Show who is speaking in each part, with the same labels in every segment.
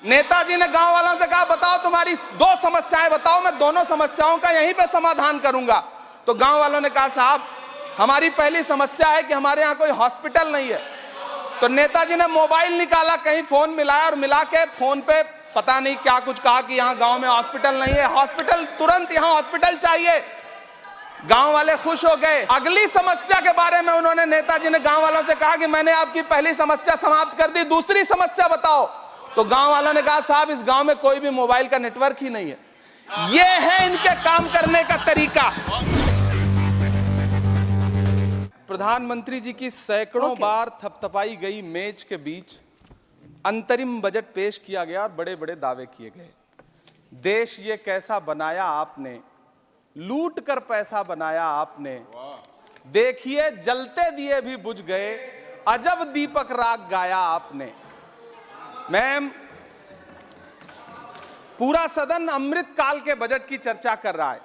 Speaker 1: नेताजी ने गांव वालों से कहा बताओ तुम्हारी दो समस्याएं बताओ, मैं दोनों समस्याओं का यहीं पे समाधान करूंगा। तो गांव वालों ने कहा साहब हमारी पहली समस्या है कि हमारे यहाँ कोई हॉस्पिटल नहीं है। तो नेताजी ने मोबाइल निकाला, कहीं फोन मिलाया और मिला के फोन पे पता नहीं क्या कुछ कहा कि यहाँ गांव में हॉस्पिटल नहीं है, हॉस्पिटल तुरंत यहाँ हॉस्पिटल चाहिए। गांव वाले खुश हो गए। अगली समस्या के बारे में उन्होंने नेताजी ने गांव वालों से कहा कि मैंने आपकी पहली समस्या समाप्त कर दी, दूसरी समस्या बताओ। तो गांव वालों ने कहा साहब इस गांव में कोई भी मोबाइल का नेटवर्क ही नहीं है। ये है इनके काम करने का तरीका। प्रधानमंत्री जी की सैकड़ों बार थपथपाई गई मेज के बीच अंतरिम बजट पेश किया गया और बड़े बड़े दावे किए गए। देश ये कैसा बनाया आपने, लूट कर पैसा बनाया आपने, देखिए जलते दिए भी बुझ गए, अजब दीपक राग गाया आपने। मैम, पूरा सदन अमृत काल के बजट की चर्चा कर रहा है,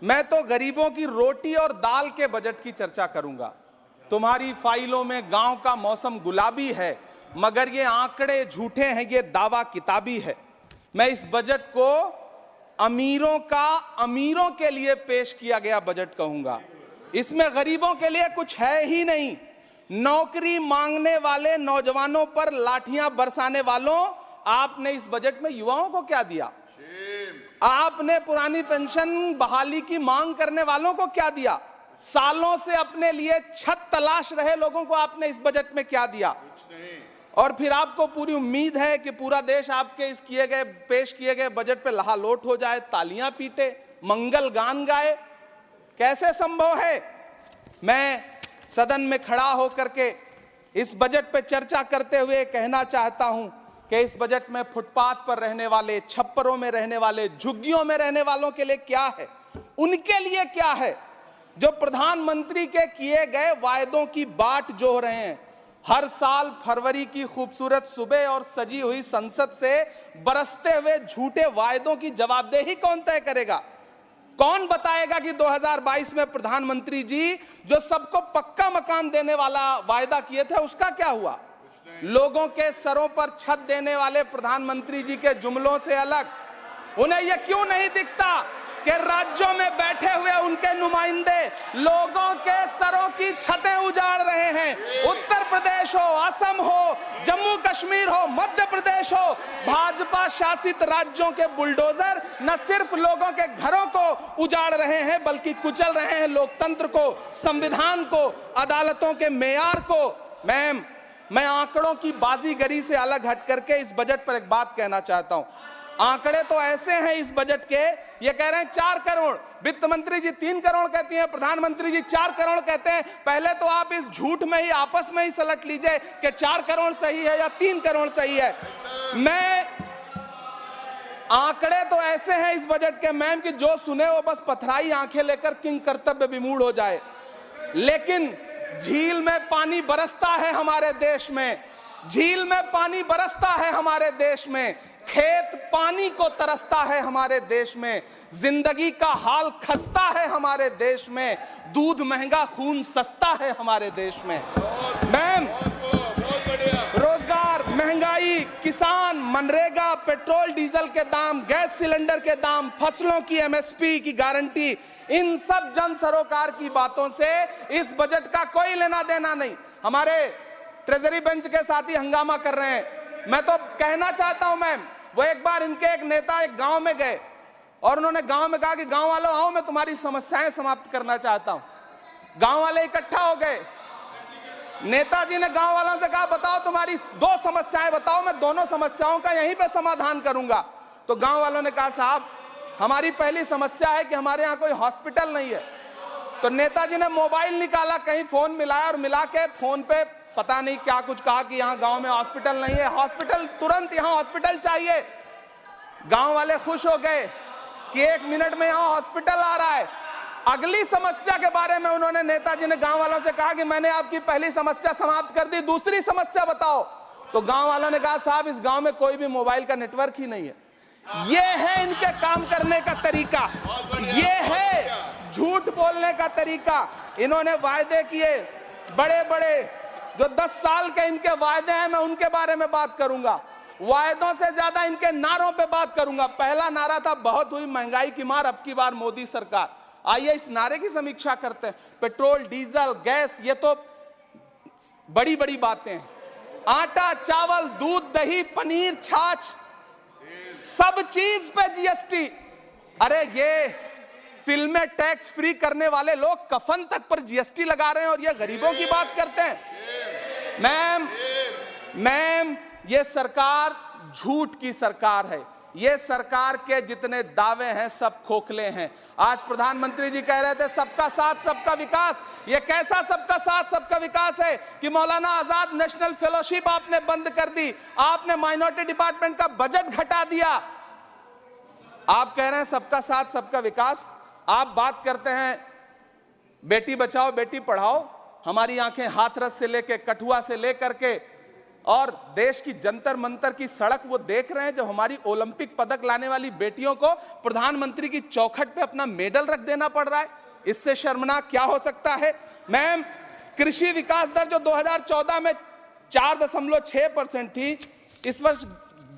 Speaker 1: मैं तो गरीबों की रोटी और दाल के बजट की चर्चा करूंगा। तुम्हारी फाइलों में गांव का मौसम गुलाबी है, मगर ये आंकड़े झूठे हैं, ये दावा किताबी है। मैं इस बजट को अमीरों का अमीरों के लिए पेश किया गया बजट कहूंगा। इसमें गरीबों के लिए कुछ है ही नहीं। नौकरी मांगने वाले नौजवानों पर लाठियां बरसाने वालों, आपने इस बजट में युवाओं को क्या दिया? आपने पुरानी पेंशन बहाली की मांग करने वालों को क्या दिया? सालों से अपने लिए छत तलाश रहे लोगों को आपने इस बजट में क्या दिया? और फिर आपको पूरी उम्मीद है कि पूरा देश आपके इस पेश किए गए बजट पे लहालोट हो जाए, तालियां पीटे, मंगल गान गाए। कैसे संभव है? मैं सदन में खड़ा होकर के इस बजट पे चर्चा करते हुए कहना चाहता हूं कि इस बजट में फुटपाथ पर रहने वाले, छप्परों में रहने वाले, झुग्गियों में रहने वालों के लिए क्या है, उनके लिए क्या है? जो प्रधानमंत्री के किए गए वायदों की बाट जोह रहे हैं। हर साल फरवरी की खूबसूरत सुबह और सजी हुई संसद से बरसते हुए झूठे वायदों की जवाबदेही कौन तय करेगा? कौन बताएगा कि 2022 में प्रधानमंत्री जी जो सबको पक्का मकान देने वाला वायदा किए थे उसका क्या हुआ? लोगों के सरों पर छत देने वाले प्रधानमंत्री जी के जुमलों से अलग उन्हें यह क्यों नहीं दिखता कि राज्यों में बैठे हुए उनके नुमाइंदे लोगों के सरों की छतें उजाड़ रहे हैं? उत्तर प्रदेश हो, असम हो, जम्मू कश्मीर हो, मध्य प्रदेश हो, भाजपा शासित राज्यों के बुलडोजर न सिर्फ लोगों के घरों को उजाड़ रहे हैं बल्कि कुचल रहे हैं लोकतंत्र को, संविधान को, अदालतों के मेयार को। मैम, मैं आंकड़ों की बाजीगरी से अलग हट करके इस बजट पर एक बात कहना चाहता हूं। आंकड़े तो ऐसे हैं इस बजट के, ये कह रहे हैं 4 करोड़, वित्त मंत्री जी 3 करोड़ कहती हैं, प्रधानमंत्री जी 4 करोड़ कहते हैं। पहले तो आप इस झूठ में ही आपस में ही सलट लीजिए कि 4 करोड़ सही है या 3 करोड़ सही है। मैं आंकड़े तो ऐसे हैं इस बजट के मैम कि जो सुने वो बस पथराई आंखें लेकर किंग कर्तव्य विमूढ़ हो जाए। लेकिन झील में पानी बरसता है हमारे देश में, झील में पानी बरसता है हमारे देश में, खेत पानी को तरसता है हमारे देश में, जिंदगी का हाल खस्ता है हमारे देश में, दूध महंगा खून सस्ता है हमारे देश में। मैम, रोजगार, महंगाई, किसान, मनरेगा, पेट्रोल डीजल के दाम, गैस सिलेंडर के दाम, फसलों की एमएसपी की गारंटी, इन सब जन सरोकार की बातों से इस बजट का कोई लेना देना नहीं। हमारे ट्रेजरी बेंच के साथी हंगामा कर रहे हैं। मैं तो कहना चाहता हूं मैम, वो एक बार इनके एक नेता एक गांव में गए और उन्होंने गांव में कहा कि गांव वालों आओ, मैं तुम्हारी समस्याएं समाप्त करना चाहता हूं। गांव वाले इकट्ठा हो गए। नेताजी ने गांव वालों से कहा बताओ तुम्हारी दो समस्याएं बताओ, मैं दोनों समस्याओं का यहीं पे समाधान करूंगा। तो गांव वालों ने कहा साहब हमारी पहली समस्या है कि हमारे यहाँ कोई हॉस्पिटल नहीं है। तो नेताजी ने मोबाइल निकाला, कहीं फोन मिलाया और मिला के फोन पे पता नहीं क्या कुछ कहा कि यहाँ गांव में हॉस्पिटल नहीं है, हॉस्पिटल तुरंत यहाँ हॉस्पिटल चाहिए। गांव वाले खुश हो गए कि 1 मिनट में यहाँ हॉस्पिटल आ रहा है। अगली समस्या के बारे में उन्होंने नेताजी ने गांव वालों से कहा कि मैंने आपकी पहली समस्या समाप्त कर दी, दूसरी समस्या बताओ। तो गांव वालों ने कहा साहब इस गांव में कोई भी मोबाइल का नेटवर्क ही नहीं है। ये है इनके काम करने का तरीका, ये है झूठ बोलने का तरीका। इन्होंने वायदे किए बड़े बड़े, जो 10 साल के इनके वायदे हैं मैं उनके बारे में बात करूंगा। वायदों से ज्यादा इनके नारों पे बात करूंगा। पहला नारा था बहुत हुई महंगाई की मार, अब की बार मोदी सरकार। आइए इस नारे की समीक्षा करते हैं। पेट्रोल, डीजल, गैस, ये तो बड़ी बड़ी बातें हैं। आटा, चावल, दूध, दही, पनीर, छाछ, सब चीज पे जीएसटी। अरे ये फिल्में टैक्स फ्री करने वाले लोग कफन तक पर जीएसटी लगा रहे हैं और ये गरीबों की बात करते हैं। मैम, ये सरकार झूठ की सरकार है। ये सरकार के जितने दावे हैं सब खोखले हैं। आज प्रधानमंत्री जी कह रहे थे सबका साथ सबका विकास। ये कैसा सबका साथ सबका विकास है कि मौलाना आजाद नेशनल फेलोशिप आपने बंद कर दी, आपने माइनॉरिटी डिपार्टमेंट का बजट घटा दिया। आप कह रहे हैं सबका साथ सबका विकास। आप बात करते हैं बेटी बचाओ बेटी पढ़ाओ। हमारी आंखें हाथरस से लेकर कठुआ से लेकर के और देश की जंतर मंतर की सड़क वो देख रहे हैं जब हमारी ओलंपिक पदक लाने वाली बेटियों को प्रधानमंत्री की चौखट पे अपना मेडल रख देना पड़ रहा है। इससे शर्मनाक क्या हो सकता है। मैम, कृषि विकास दर जो 2014 में 4.6% थी, इस वर्ष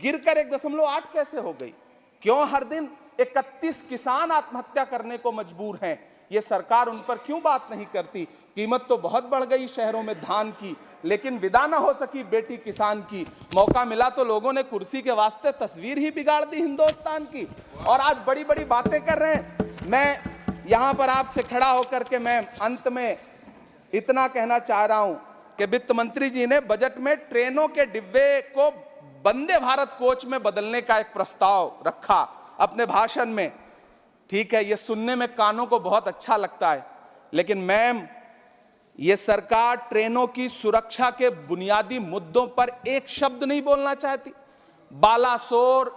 Speaker 1: गिरकर 1.8 कैसे हो गई? क्यों हर दिन 31 किसान आत्महत्या करने को मजबूर हैं? ये सरकार उन पर क्यों बात नहीं करती? कीमत तो बहुत बढ़ गई शहरों में धान की, लेकिन विदा ना हो सकी बेटी किसान की। मौका मिला तो लोगों ने कुर्सी के वास्ते तस्वीर ही बिगाड़ दी हिंदुस्तान की, और आज बड़ी बड़ी बातें कर रहे हैं। मैं यहां पर आपसे खड़ा होकर के मैं अंत में इतना कहना चाह रहा हूं कि वित्त मंत्री जी ने बजट में ट्रेनों के डिब्बे को वंदे भारत कोच में बदलने का एक प्रस्ताव रखा अपने भाषण में। ठीक है, ये सुनने में कानों को बहुत अच्छा लगता है, लेकिन मैम, ये सरकार ट्रेनों की सुरक्षा के बुनियादी मुद्दों पर एक शब्द नहीं बोलना चाहती। बालासोर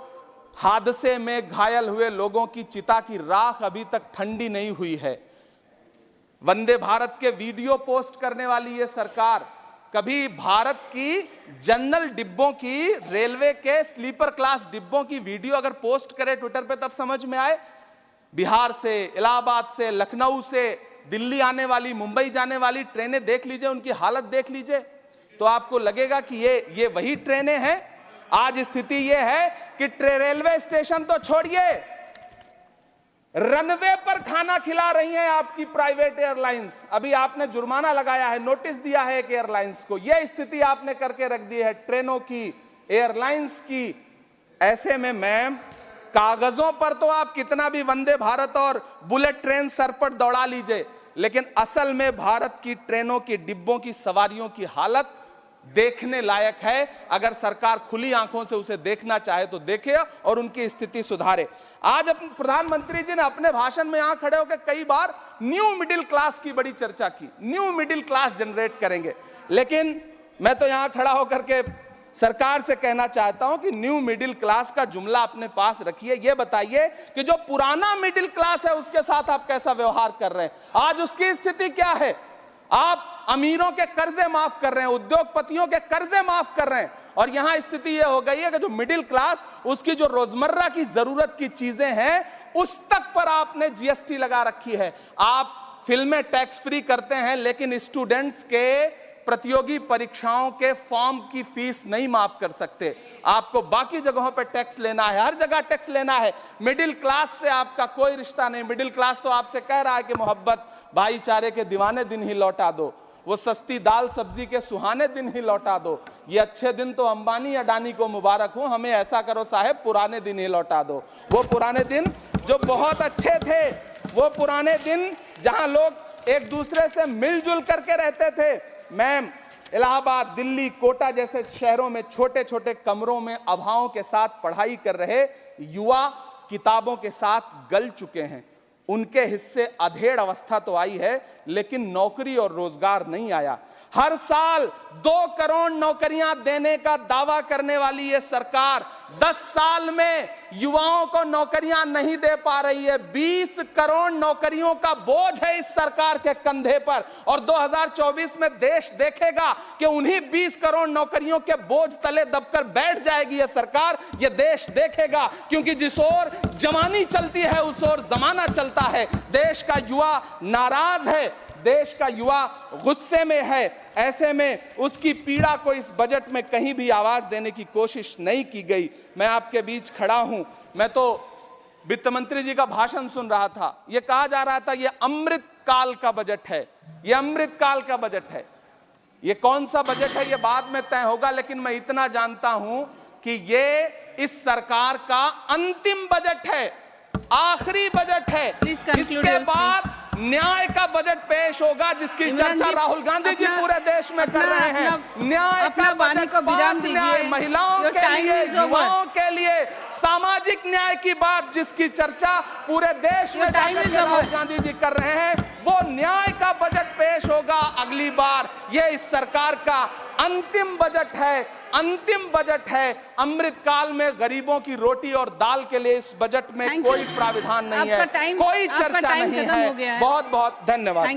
Speaker 1: हादसे में घायल हुए लोगों की चिता की राख अभी तक ठंडी नहीं हुई है। वंदे भारत के वीडियो पोस्ट करने वाली ये सरकार कभी भारत की जनरल डिब्बों की, रेलवे के स्लीपर क्लास डिब्बों की वीडियो अगर पोस्ट करे ट्विटर पे तब समझ में आए। बिहार से, इलाहाबाद से, लखनऊ से दिल्ली आने वाली, मुंबई जाने वाली ट्रेनें देख लीजिए, उनकी हालत देख लीजिए, तो आपको लगेगा कि ये वही ट्रेनें हैं। आज स्थिति ये है कि रेलवे स्टेशन तो छोड़िए, रनवे पर खाना खिला रही हैं आपकी प्राइवेट एयरलाइंस। अभी आपने जुर्माना लगाया है, नोटिस दिया है एक एयरलाइंस को। यह स्थिति आपने करके रख दी है ट्रेनों की, एयरलाइंस की। ऐसे में मैम, कागजों पर तो आप कितना भी वंदे भारत और बुलेट ट्रेन सर पर दौड़ा लीजिए, लेकिन असल में भारत की ट्रेनों की डिब्बों की सवारियों की हालत देखने लायक है। अगर सरकार खुली आंखों से उसे देखना चाहे तो देखे और उनकी स्थिति सुधारे। आज अपने प्रधानमंत्री जी ने अपने भाषण में यहां खड़े होकर कई बार न्यू मिडिल क्लास की बड़ी चर्चा की, न्यू मिडिल क्लास जनरेट करेंगे। लेकिन मैं तो यहां खड़ा होकर के सरकार से कहना चाहता हूं कि न्यू मिडिल क्लास का जुमला अपने पास रखिए। यह बताइए कि जो पुराना मिडिल क्लास है उसके साथ आप कैसा व्यवहार कर रहे हैं। आज उसकी स्थिति क्या है? आप अमीरों के कर्जे माफ कर रहे हैं, उद्योगपतियों के कर्जे माफ कर रहे हैं, और यहां स्थिति यह हो गई है कि जो मिडिल क्लास, उसकी जो रोजमर्रा की जरूरत की चीजें हैं उस तक पर आपने जीएसटी लगा रखी है। आप फिल्में टैक्स फ्री करते हैं, लेकिन स्टूडेंट्स के प्रतियोगी परीक्षाओं के फॉर्म की फीस नहीं माफ कर सकते। आपको बाकी जगहों पर टैक्स लेना है, हर जगह टैक्स लेना है। मिडिल क्लास से आपका कोई रिश्ता नहीं। मिडिल क्लास तो आपसे कह रहा है कि मोहब्बत, भाईचारे के दीवाने दिन ही लौटा दो, वो सस्ती दाल सब्जी के सुहाने दिन ही लौटा दो। ये अच्छे दिन तो अंबानी अडानी को मुबारक हो, हमें ऐसा करो साहब पुराने दिन ही लौटा दो। वो पुराने दिन जो बहुत अच्छे थे, वो पुराने दिन जहां लोग एक दूसरे से मिलजुल करके रहते थे। मैम, इलाहाबाद, दिल्ली, कोटा जैसे शहरों में छोटे छोटे कमरों में अभावों के साथ पढ़ाई कर रहे युवा किताबों के साथ गल चुके हैं। उनके हिस्से अधेड़ अवस्था तो आई है, लेकिन नौकरी और रोजगार नहीं आया। हर साल 2 करोड़ नौकरियां देने का दावा करने वाली ये सरकार 10 साल में युवाओं को नौकरियां नहीं दे पा रही है। 20 करोड़ नौकरियों का बोझ है इस सरकार के कंधे पर, और 2024 में देश देखेगा कि उन्हीं 20 करोड़ नौकरियों के बोझ तले दबकर बैठ जाएगी यह सरकार। यह देश देखेगा, क्योंकि जिस ओर जवानी चलती है उस ओर जमाना चलता है। देश का युवा नाराज है, देश का युवा गुस्से में है। ऐसे में उसकी पीड़ा को इस बजट में कहीं भी आवाज देने की कोशिश नहीं की गई। मैं आपके बीच खड़ा हूं, मैं तो वित्त मंत्री जी का भाषण सुन रहा था। यह कहा जा रहा था ये अमृत काल का बजट है, ये अमृत काल का बजट है। ये कौन सा बजट है ये बाद में तय होगा, लेकिन मैं इतना जानता हूं कि ये इस सरकार का अंतिम बजट है, आखिरी बजट है। इसके बाद न्याय का बजट पेश होगा, जिसकी चर्चा राहुल गांधी जी पूरे देश में कर रहे हैं। न्याय का बजट, 5 न्याय, महिलाओं के लिए, युवाओं के लिए, सामाजिक न्याय की बात जिसकी चर्चा पूरे देश में जाकर के राहुल गांधी जी कर रहे हैं, वो न्याय का बजट पेश होगा अगली बार। ये इस सरकार का अंतिम बजट है, अंतिम बजट है। अमृत काल में गरीबों की रोटी और दाल के लिए इस बजट में कोई प्राविधान नहीं है, कोई चर्चा नहीं है। बहुत बहुत धन्यवाद।